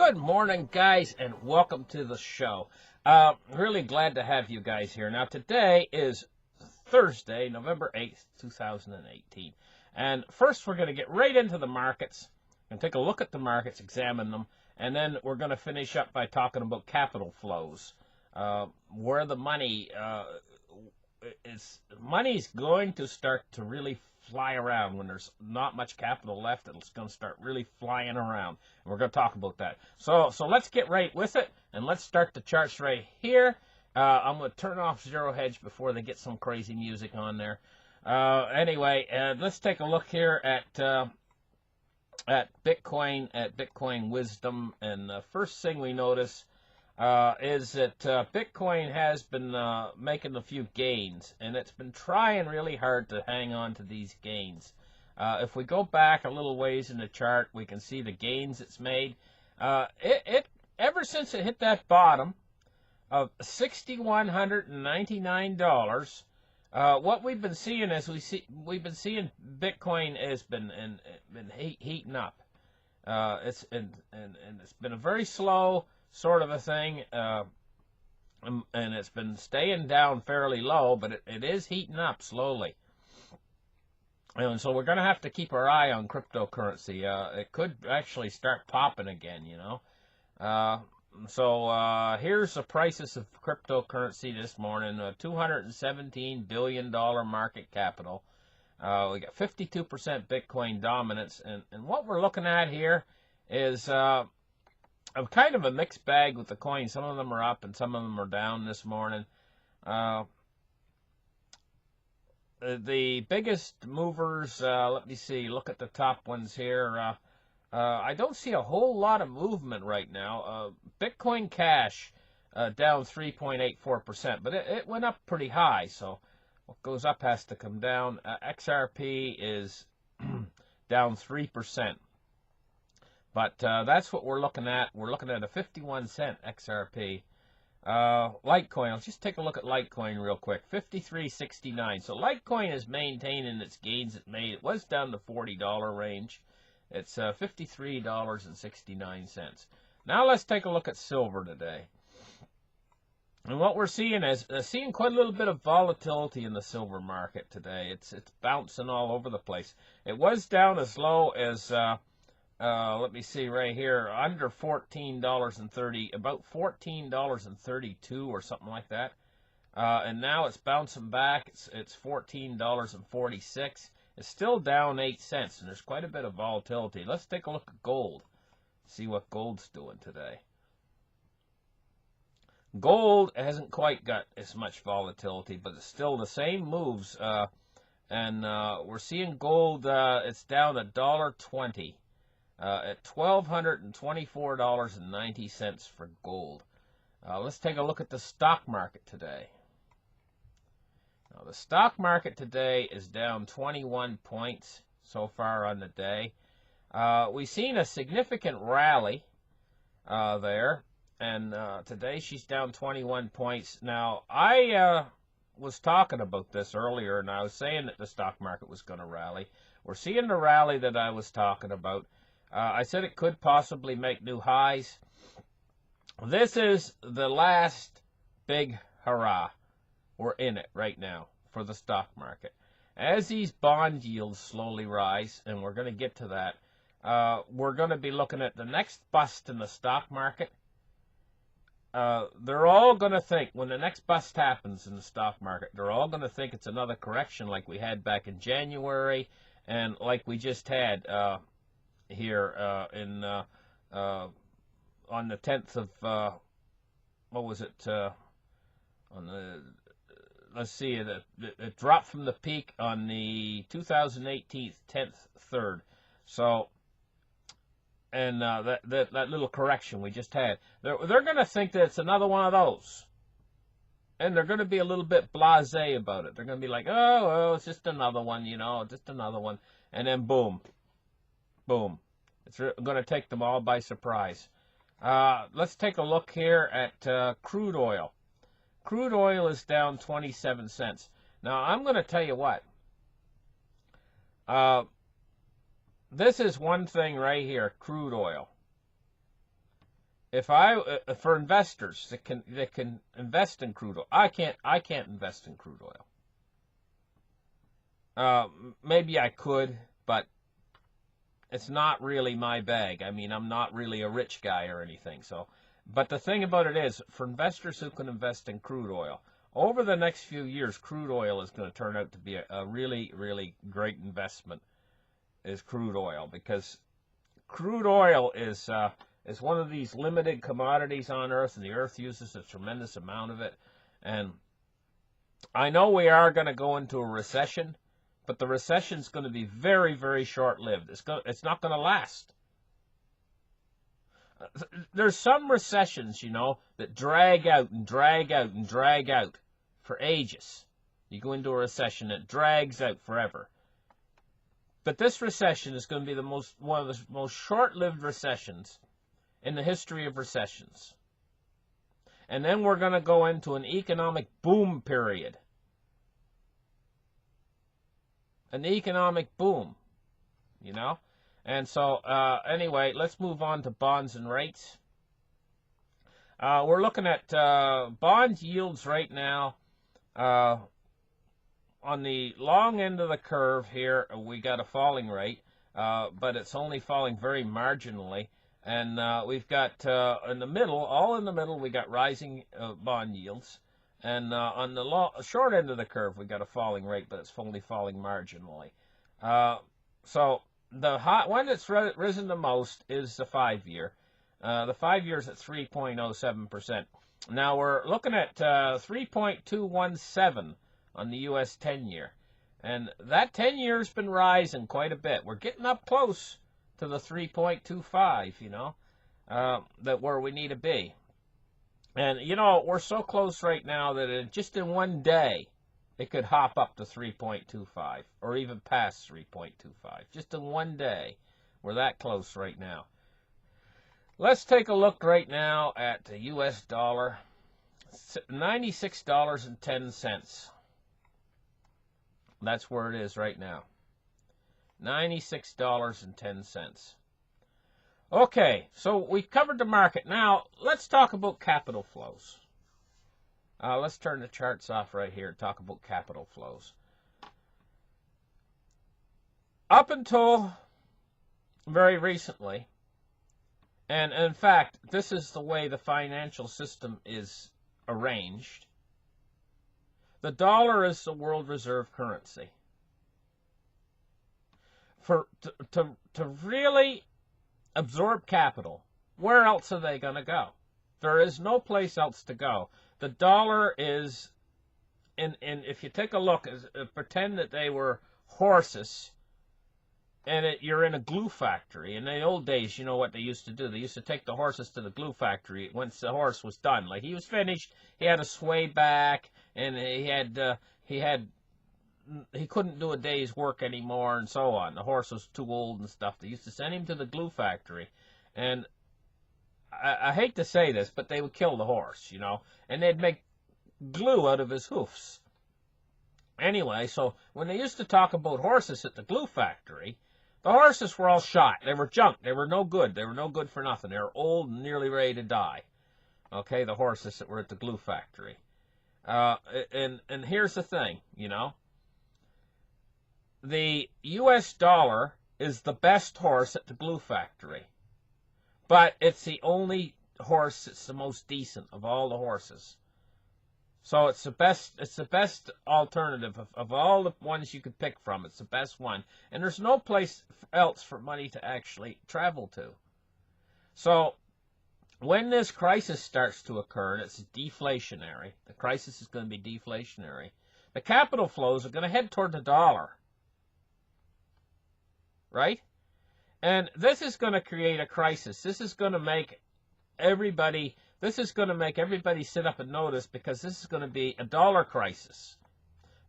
Good morning, guys, and welcome to the show. Really glad to have you guys here. Now, today is Thursday, November 8th, 2018. And first, we're going to get right into the markets and take a look at the markets, examine them, and then we're going to finish up by talking about capital flows, where the money's going to start to really fly around when there's not much capital left. It's going to start really flying around, and we're going to talk about that. So let's get right with it, and let's start the charts right here. I'm going to turn off Zero Hedge before they get some crazy music on there. Anyway, let's take a look here at Bitcoin, at Bitcoin Wisdom, and the first thing we notice is that Bitcoin has been making a few gains, and it's been trying really hard to hang on to these gains. If we go back a little ways in the chart, we can see the gains it's made. It ever since it hit that bottom of $6,199, what we've been seeing is we've been seeing Bitcoin has been heating up. It's been a very slow sort of a thing, and it's been staying down fairly low, but it is heating up slowly. And so we're going to have to keep our eye on cryptocurrency. It could actually start popping again, you know. So here's the prices of cryptocurrency this morning. $217 billion market capital. We got 52% Bitcoin dominance. And what we're looking at here is kind of a mixed bag with the coins. Some of them are up and some of them are down this morning. The biggest movers, let me see, look at the top ones here. I don't see a whole lot of movement right now. Bitcoin Cash down 3.84%, but it went up pretty high, so what goes up has to come down. XRP is down 3%. But that's what we're looking at. We're looking at a 51-cent XRP. Litecoin, let's just take a look at Litecoin real quick. 53.69. So Litecoin is maintaining its gains it made. It was down to $40 range. It's $53.69. Now let's take a look at silver today. And what we're seeing is seeing quite a little bit of volatility in the silver market today. It's bouncing all over the place. It was down as low as let me see right here, under $14.30, about $14.32 or something like that. And now it's bouncing back. It's $14.46. It's still down 8 cents, and there's quite a bit of volatility. Let's take a look at gold, see what gold's doing today. Gold hasn't quite got as much volatility, but it's still the same moves. And we're seeing gold, it's down $1.20. At $1,224.90 for gold. Let's take a look at the stock market today. Now, the stock market today is down 21 points so far on the day. We've seen a significant rally there, and today she's down 21 points. Now, I was talking about this earlier, and I was saying that the stock market was going to rally. We're seeing the rally that I was talking about. I said it could possibly make new highs. This is the last big hurrah. We're in it right now for the stock market. As these bond yields slowly rise, and we're going to get to that, we're going to be looking at the next bust in the stock market. They're all going to think, when the next bust happens in the stock market, they're all going to think it's another correction like we had back in January and like we just had here on the 10th of what was it, on the, let's see, it dropped from the peak on the 2018 10th 3rd. So, and that little correction we just had, they're going to think that it's another one of those, and they're going to be a little bit blasé about it. They're going to be like, oh, it's just another one, you know, just another one, and then boom. Boom. It's going to take them all by surprise. Let's take a look here at crude oil. Crude oil is down 27 cents. Now, I'm going to tell you what. This is one thing right here, crude oil. for investors that can invest in crude oil, I can't invest in crude oil. Maybe I could, but it's not really my bag. I mean, I'm not really a rich guy or anything. So, but the thing about it is, for investors who can invest in crude oil, over the next few years, crude oil is going to turn out to be a really, really great investment. Is crude oil, because crude oil is one of these limited commodities on Earth, and the Earth uses a tremendous amount of it. And I know we are going to go into a recession, but the recession is going to be very, very short-lived. It's not going to last. There's some recessions, you know, that drag out and drag out and drag out for ages. You go into a recession, it drags out forever. But this recession is going to be one of the most short-lived recessions in the history of recessions. And then we're going to go into an economic boom period. An economic boom, you know? And so, anyway, let's move on to bonds and rates. We're looking at bond yields right now. On the long end of the curve here, we got a falling rate, but it's only falling very marginally. And we've got in the middle, all in the middle, we got rising bond yields. And on the short end of the curve, we got a falling rate, but it's only falling marginally. So the one that's risen the most is the 5-year. The 5-year is at 3.07%. Now we're looking at 3.217 on the U.S. 10-year. And that 10-year has been rising quite a bit. We're getting up close to the 3.25, you know, that where we need to be. And, you know, we're so close right now that just in one day, it could hop up to 3.25 or even past 3.25. Just in one day, we're that close right now. Let's take a look right now at the U.S. dollar, $96.10. That's where it is right now, $96.10. Okay, so we've covered the market. Now, let's talk about capital flows. Let's turn the charts off right here and talk about capital flows. Up until very recently, and in fact, this is the way the financial system is arranged, the dollar is the world reserve currency. To really absorb capital, where else are they going to go? There is no place else to go. The dollar is, and if you take a look, pretend that they were horses, and you're in a glue factory. In the old days, you know what they used to do? They used to take the horses to the glue factory once the horse was done. Like, he was finished, he had to sway back, and he couldn't do a day's work anymore, and so on. The horse was too old and stuff. They used to send him to the glue factory, and I hate to say this, but they would kill the horse, you know, and they'd make glue out of his hoofs. Anyway, so when they used to talk about horses at the glue factory, the horses were all shot. They were junk. They were no good. They were no good for nothing. They were old and nearly ready to die. Okay, the horses that were at the glue factory. And here's the thing, you know. The U.S. dollar is the best horse at the glue factory. But it's the only horse that's the most decent of all the horses. So it's the best alternative of all the ones you could pick from. It's the best one. And there's no place else for money to actually travel to. So when this crisis starts to occur, and it's deflationary, the crisis is going to be deflationary, the capital flows are going to head toward the dollar. Right? And this is going to create a crisis. This is going to make everybody sit up and notice, because this is going to be a dollar crisis.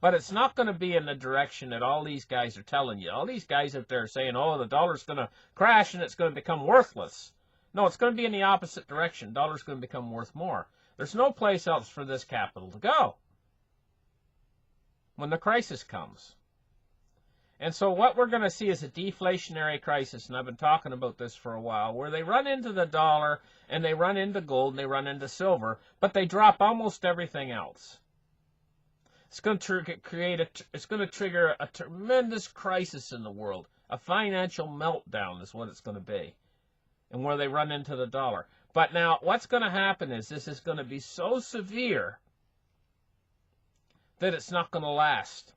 But it's not going to be in the direction that all these guys are telling you. All these guys out there are saying, oh, the dollar's going to crash and it's going to become worthless. No, it's going to be in the opposite direction. The dollar's going to become worth more. There's no place else for this capital to go when the crisis comes. And so what we're going to see is a deflationary crisis, and I've been talking about this for a while, where they run into the dollar, and they run into gold, and they run into silver, but they drop almost everything else. It's going to it's going to trigger a tremendous crisis in the world. A financial meltdown is what it's going to be, and where they run into the dollar. But now what's going to happen is this is going to be so severe that it's not going to last.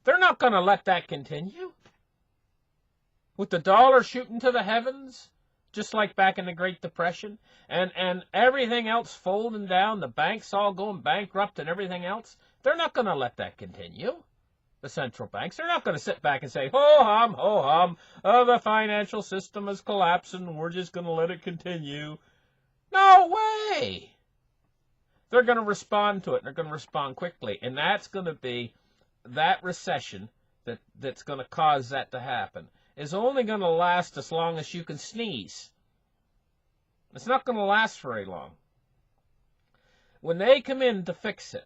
They're not going to let that continue. With the dollar shooting to the heavens, just like back in the Great Depression, and everything else folding down, the banks all going bankrupt and everything else, they're not going to let that continue. The central banks, they're not going to sit back and say, ho-hum, the financial system is collapsing, and we're just going to let it continue. No way! They're going to respond to it, and they're going to respond quickly, and that's going to be that recession that's going to cause that to happen is only going to last as long as you can sneeze. It's not going to last very long. When they come in to fix it,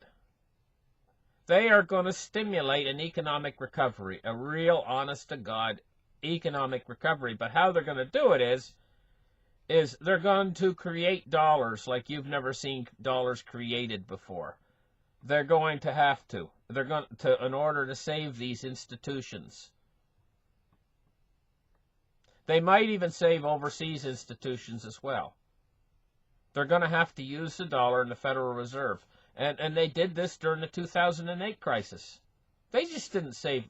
they are going to stimulate an economic recovery, a real, honest-to-God economic recovery. But how they're going to do it is they're going to create dollars like you've never seen dollars created before. They're going to have to. They're going to, in order to save these institutions. They might even save overseas institutions as well. They're going to have to use the dollar in the Federal Reserve. And they did this during the 2008 crisis. They just didn't save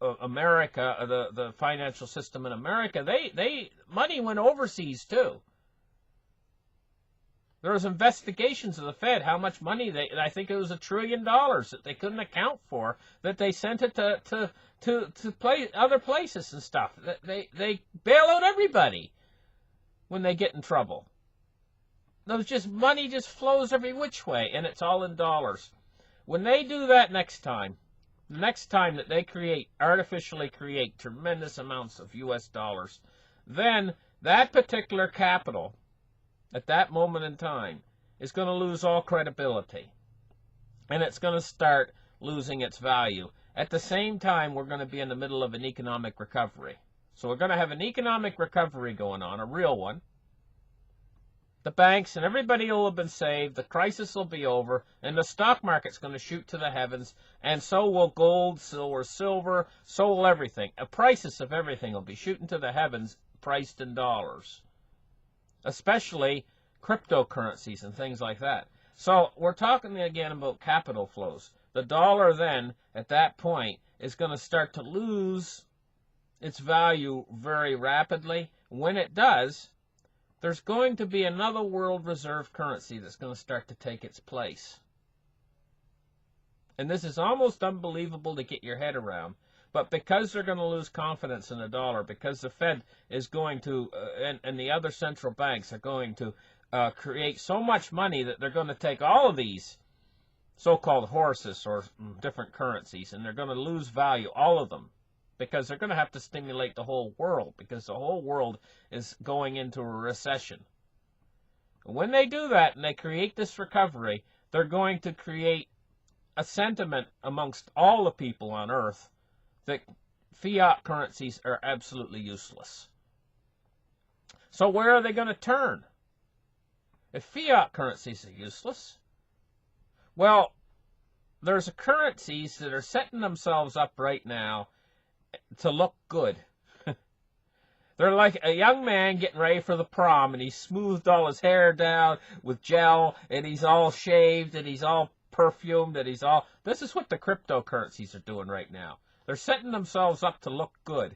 America, the financial system in America. Money went overseas too. There was investigations of the Fed, how much money I think it was $1 trillion that they couldn't account for, that they sent it to other places and stuff. They bail out everybody when they get in trouble. There's just money just flows every which way, and it's all in dollars. When they do that next time, the next time that they artificially create tremendous amounts of U.S. dollars, then that particular capital at that moment in time is going to lose all credibility, and it's going to start losing its value. At the same time, we're going to be in the middle of an economic recovery. So we're going to have an economic recovery going on, a real one. The banks and everybody will have been saved, the crisis will be over, and the stock market's going to shoot to the heavens, and so will gold, silver, so will everything. The prices of everything will be shooting to the heavens, priced in dollars. Especially cryptocurrencies and things like that. So we're talking again about capital flows. The dollar then, at that point, is going to start to lose its value very rapidly. When it does, there's going to be another world reserve currency that's going to start to take its place. And this is almost unbelievable to get your head around. But because they're going to lose confidence in the dollar, because the Fed is going to, and the other central banks are going to create so much money that they're going to take all of these so-called horses or different currencies, and they're going to lose value, all of them, because they're going to have to stimulate the whole world, because the whole world is going into a recession. When they do that and they create this recovery, they're going to create a sentiment amongst all the people on Earth that fiat currencies are absolutely useless. So where are they going to turn? If fiat currencies are useless, well, there's currencies that are setting themselves up right now to look good. They're like a young man getting ready for the prom, and he's smoothed all his hair down with gel, and he's all shaved, and he's all perfumed, and he's all... This is what the cryptocurrencies are doing right now. They're setting themselves up to look good.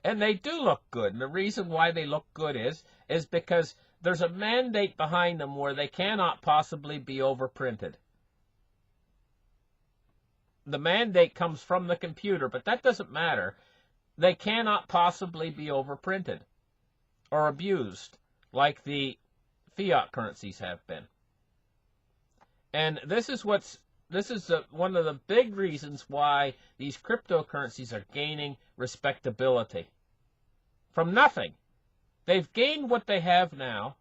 And they do look good. And the reason why they look good is because there's a mandate behind them where they cannot possibly be overprinted. The mandate comes from the computer, but that doesn't matter. They cannot possibly be overprinted or abused like the fiat currencies have been. And this is one of the big reasons why these cryptocurrencies are gaining respectability. From nothing. They've gained what they have now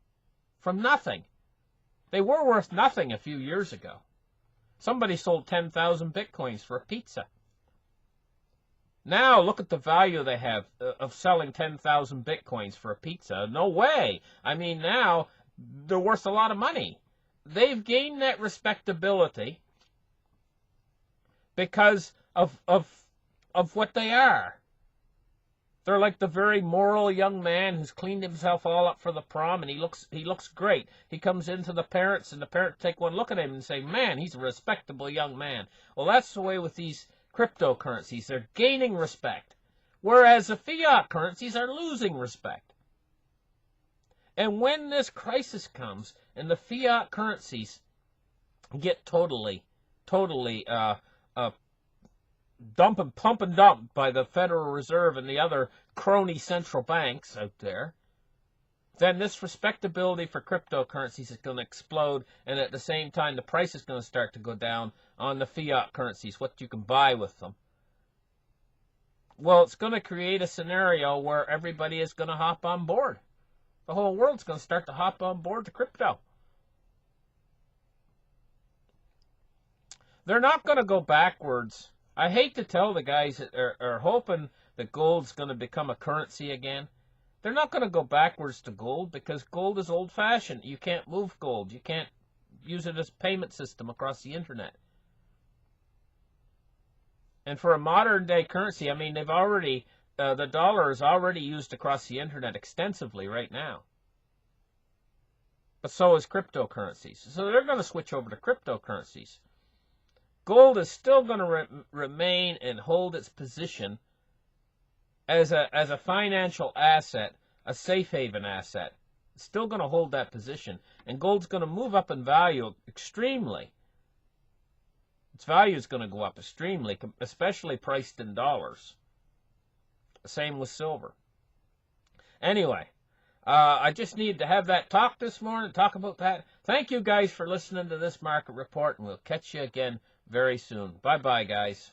from nothing. They were worth nothing a few years ago. Somebody sold 10,000 Bitcoins for a pizza. Now look at the value they have of selling 10,000 Bitcoins for a pizza. No way. I mean, now they're worth a lot of money. They've gained that respectability because of what they are. They're like the very moral young man who's cleaned himself all up for the prom, and he looks great. He comes into the parents, and the parents take one look at him and say, man, he's a respectable young man. Well, that's the way with these cryptocurrencies. They're gaining respect, whereas the fiat currencies are losing respect. And when this crisis comes and the fiat currencies get totally pump and dump by the Federal Reserve and the other crony central banks out there, then this respectability for cryptocurrencies is going to explode, and at the same time the price is going to start to go down on the fiat currencies, what you can buy with them. Well, it's going to create a scenario where everybody is going to hop on board. The whole world's going to start to hop on board to crypto. They're not going to go backwards. I hate to tell the guys that are hoping that gold's going to become a currency again. They're not going to go backwards to gold because gold is old-fashioned. You can't move gold. You can't use it as a payment system across the internet. And for a modern-day currency, I mean, they've already, the dollar is already used across the internet extensively right now. But so is cryptocurrencies. So they're going to switch over to cryptocurrencies. Gold is still going to remain and hold its position as a financial asset, a safe haven asset. It's still going to hold that position. And gold's going to move up in value extremely. Its value is going to go up extremely, especially priced in dollars. Same with silver. Anyway, I just needed to have that talk this morning, talk about that. Thank you guys for listening to this market report, and we'll catch you again very soon. Bye-bye, guys.